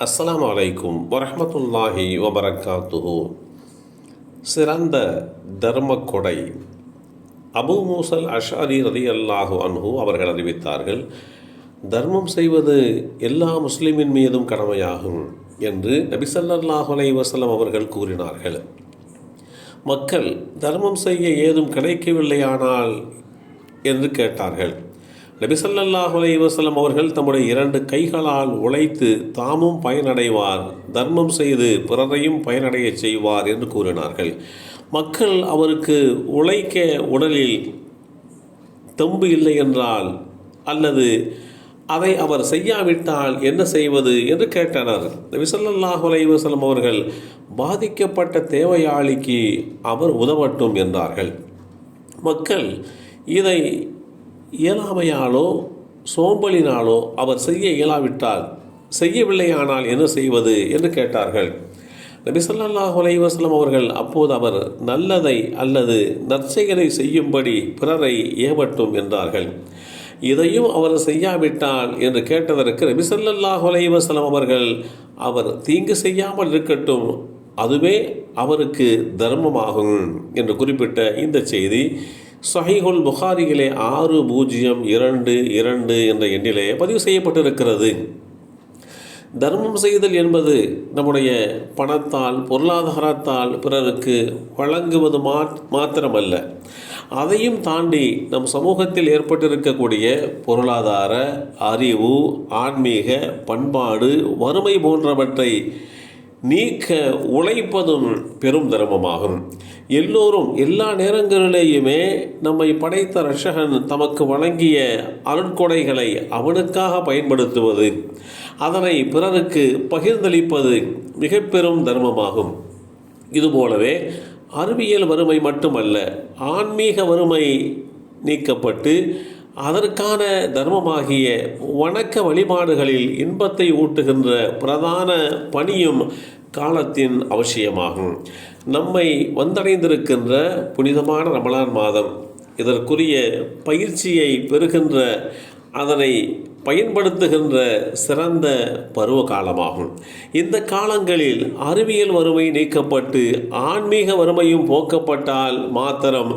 அஸ்ஸலாமு அலைக்கும் வரஹ்மத்துல்லாஹி வபரகாத்துஹு. சிறந்த தர்ம கொடை. அபூ மூஸல் அஷ்அரி ரலியல்லாஹு அன்ஹு அவர்கள் அறிவித்தார்கள், தர்மம் செய்வது எல்லா முஸ்லிமின் மீதும் கடமையாகும் என்று நபி ஸல்லல்லாஹு அலைஹி வஸல்லம் அவர்கள் கூறினார்கள். மக்கள் தர்மம் செய்ய ஏதும் கிடைக்கவில்லையானால் என்று கேட்டார்கள். நபி ஸல்லல்லாஹு அலைஹி வஸல்லம் அவர்கள் தம்முடைய 2 கைகளால் உழைத்து தாமும் பயனடைவார், தர்மம் செய்து பிறரையும் பயனடைய செய்வார் என்று கூறினார்கள். மக்கள் அவருக்கு உழைக்க உடலில் தெம்பு இல்லை என்றால் அல்லது அதை அவர் செய்யாவிட்டால் என்ன செய்வது என்று கேட்டனர். நபி ஸல்லல்லாஹு அலைஹி வஸல்லம் அவர்கள் பாதிக்கப்பட்ட தேவையாளிக்கு அவர் உதவட்டும் என்றார்கள். மக்கள் இதை இயலாமையாலோ சோம்பலினாலோ அவர் செய்ய இயலாவிட்டால் செய்யவில்லையானால் என்ன செய்வது என்று கேட்டார்கள். நபி ஸல்லல்லாஹு அலைஹி வஸல்லம் அவர்கள் அப்போது அவர் நல்லதை அல்லது நற்செயலை செய்யும்படி பிறரை ஏவட்டும் என்றார்கள். இதையும் அவர் செய்யாவிட்டால் என்று கேட்டதற்கு நபி ஸல்லல்லாஹு அலைஹி வஸல்லம் அவர்கள் அவர் தீங்கு செய்யாமல் இருக்கட்டும், அதுவே அவருக்கு தர்மமாகும் என்று குறிப்பிட்ட இந்த செய்தி ஸஹீஹுல் புகாரியிலே 6022 என்ற எண்ணிலே பதிவு செய்யப்பட்டிருக்கிறது. தர்மம் செய்தல் என்பது நம்முடைய பணத்தால் பொருளாதாரத்தால் பிறருக்கு வழங்குவது மாத்திரமல்ல, அதையும் தாண்டி நம் சமூகத்தில் ஏற்பட்டிருக்கக்கூடிய பொருளாதார, அறிவு, ஆன்மீக, பண்பாடு, வறுமை போன்றவற்றை நீக்க உழைப்பதும் பெரும் தர்மமாகும். எல்லோரும் எல்லா நேரங்களிலேயுமே நம்மை படைத்த ரட்சகன் தமக்கு வழங்கிய அருட்கொடைகளை அவனுக்காக பயன்படுத்துவது, அதனை பிறருக்கு பகிர்ந்தளிப்பது மிக பெரும் தர்மமாகும். இதுபோலவே அறிவியல் வறுமை மட்டுமல்ல, ஆன்மீக வறுமை நீக்கப்பட்டு அதற்கான தர்மமாகிய வணக்க வழிபாடுகளில் இன்பத்தை ஊட்டுகின்ற பிரதான பணியும் காலத்தின் அவசியமாகும். நம்மை வந்தடைந்திருக்கின்ற புனிதமான ரமலான் மாதம் இதற்குரிய பயிற்சியை பெறுகின்ற, அதனை பயன்படுத்துகின்ற சிறந்த பருவ காலமாகும். இந்த காலங்களில் அறிவியல் வறுமை நீக்கப்பட்டு ஆன்மீக வறுமையும் போக்கப்பட்டால் மாத்திரம்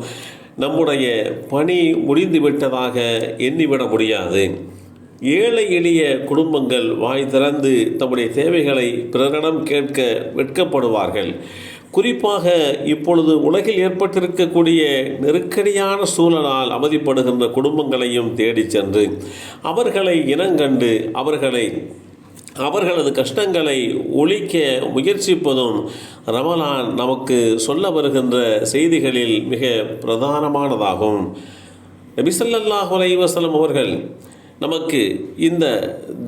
நம்முடைய பணி முடிந்துவிட்டதாக எண்ணிவிட முடியாது. ஏழை எளிய குடும்பங்கள் வாய் திறந்து தம்முடைய தேவைகளை பிறரிடம் கேட்க வெட்கப்படுவார்கள். குறிப்பாக இப்பொழுது உலகில் ஏற்பட்டிருக்கக்கூடிய நெருக்கடியான சூழலால் அவதிப்படுகின்ற குடும்பங்களையும் தேடி சென்று அவர்களை இனங்கண்டு அவர்களது கஷ்டங்களை ஒழிக்க முயற்சிப்பதும் ரமலான் நமக்கு சொல்ல வருகின்ற செய்திகளில் மிக பிரதானமானதாகும். நபி ஸல்லல்லாஹு அலைஹி வஸல்லம் அவர்கள் நமக்கு இந்த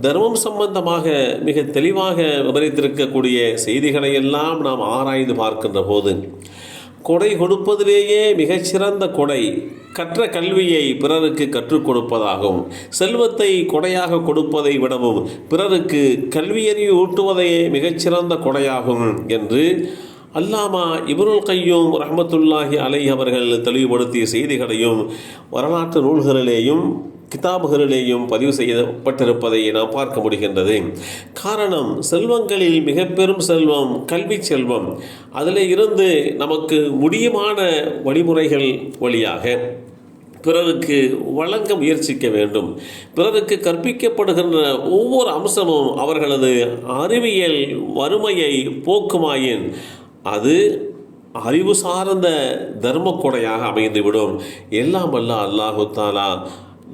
தர்மம் சம்பந்தமாக மிக தெளிவாக விவரித்திருக்கக்கூடிய செய்திகளை எல்லாம் நாம் ஆராய்ந்து பார்க்கின்ற போது, கொடை கொடுப்பதிலேயே மிகச்சிறந்த கொடை கற்ற கல்வியை பிறருக்கு கற்றுக் கொடுப்பதாகும். செல்வத்தை கொடையாக கொடுப்பதை விடவும் பிறருக்கு கல்வியறிவு ஊட்டுவதையே மிகச்சிறந்த கொடையாகும் என்று அல்லாமா இப்னுல் கய்யூம் ரஹ்மத்துல்லாஹி அலைஹி அவர்கள் தெளிவுபடுத்திய செய்திகளையும் வரலாற்று நூல்களிலேயும் கிதாபுகளிலேயும் பதிவு செய்யப்பட்டிருப்பதை நாம் பார்க்க முடிகின்றது. காரணம், செல்வங்களில் மிக பெரும் செல்வம் கல்வி செல்வம். அதில் இருந்து நமக்கு முடியுமான வழிமுறைகள் வழியாக பிறருக்கு வழங்க முயற்சிக்க வேண்டும். பிறருக்கு கற்பிக்கப்படுகின்ற ஒவ்வொரு அம்சமும் அவர்களது அறிவியல் வறுமையை போக்குமாயின் அது அறிவு சார்ந்த தர்ம கொடையாக அமைந்துவிடும். எல்லாம் வல்ல அல்லாஹு தஆலா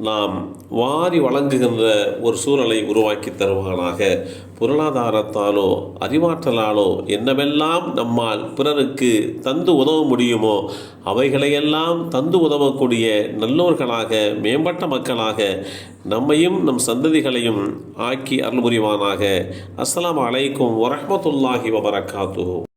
நாம் வாரி வழங்குகின்ற ஒரு சூழலை உருவாக்கி தருவானாக. பொருளாதாரத்தாலோ அறிவாற்றலாலோ என்னவெல்லாம் நம்மால் பிறருக்கு தந்து உதவ முடியுமோ அவைகளையெல்லாம் தந்து உதவக்கூடிய நல்லோர்களாக, மேம்பட்ட மக்களாக நம்மையும் நம் சந்ததிகளையும் ஆக்கி அருள் புரிவானாக. அஸ்ஸலாமு அலைக்கும் வரஹ்மத்துல்லாஹி வபரகாத்துஹு.